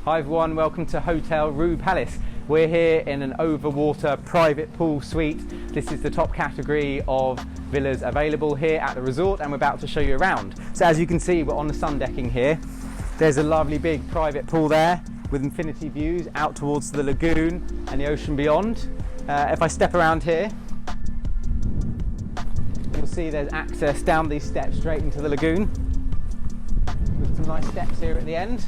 Hi everyone, welcome to Hotel RIU Palace. We're here in an overwater private pool suite. This is the top category of villas available here at the resort, and we're about to show you around. So as you can see, we're on the sun decking here. There's a lovely big private pool there with infinity views out towards the lagoon and the ocean beyond. If I step around here, you'll see there's access down these steps straight into the lagoon with some nice steps here at the end.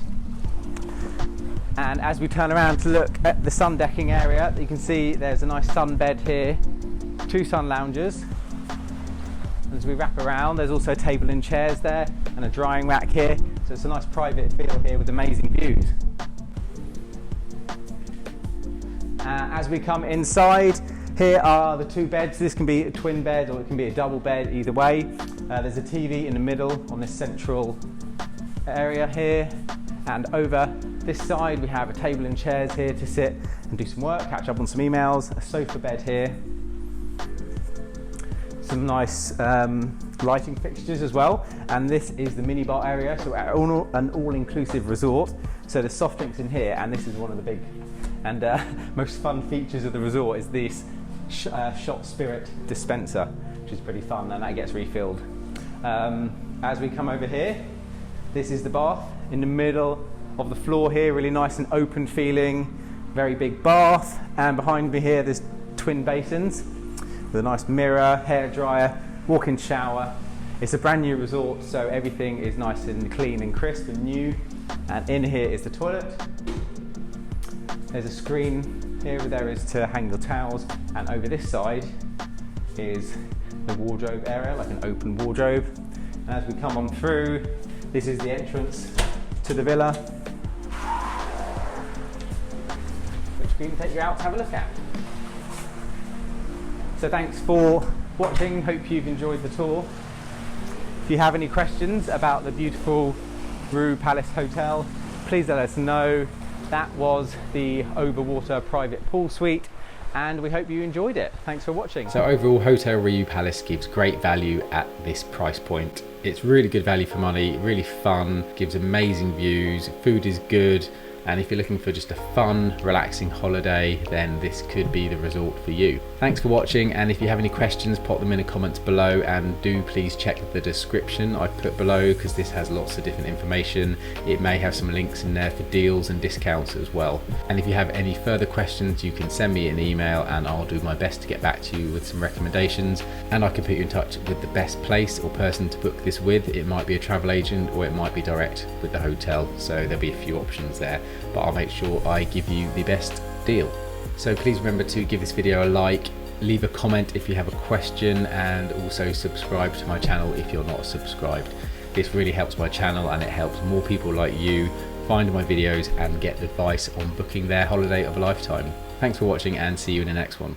And as we turn around to look at the sun decking area, you can see there's a nice sun bed here, 2 sun lounges. As we wrap around, there's also a table and chairs there and a drying rack here. So it's a nice private feel here with amazing views. As we come inside, here are the 2 beds. This can be a twin bed or it can be a double bed, either way. There's a TV in the middle on this central area here. And over this side we have a table and chairs here to sit and do some work, catch up on some emails, a sofa bed here, some nice lighting fixtures as well, and this is the minibar area. So we're at an all-inclusive resort, so there's soft drinks in here, and this is one of the big and most fun features of the resort is this shot spirit dispenser, which is pretty fun, and that gets refilled. As we come over here, this is the bath in the middle of the floor here, really nice and open feeling, very big bath, and behind me here there's twin basins with a nice mirror, hair dryer, walk-in shower. It's a brand new resort, so everything is nice and clean and crisp and new. And in here is the toilet. There's a screen here there is to hang your towels, and over this side is the wardrobe area, like an open wardrobe. And as we come on through, this is the entrance to the villa, which we can take you out to have a look at. So thanks for watching, hope you've enjoyed the tour. If you have any questions about the beautiful RIU Palace Hotel, please let us know. That was the Overwater private pool suite, and we hope you enjoyed it. Thanks for watching. So overall, Hotel RIU Palace gives great value at this price point. It's really good value for money, really fun, gives amazing views, food is good, and if you're looking for just a fun, relaxing holiday, then this could be the resort for you. Thanks for watching, and if you have any questions, pop them in the comments below, and do please check the description I've put below, because this has lots of different information. It may have some links in there for deals and discounts as well. And if you have any further questions, you can send me an email and I'll do my best to get back to you with some recommendations, and I can put you in touch with the best place or person to book this with. It might be a travel agent or it might be direct with the hotel, so there'll be a few options there, but I'll make sure I give you the best deal. So please remember to give this video a like, leave a comment if you have a question, and also subscribe to my channel if you're not subscribed. This really helps my channel, and it helps more people like you find my videos and get advice on booking their holiday of a lifetime. Thanks for watching, and see you in the next one.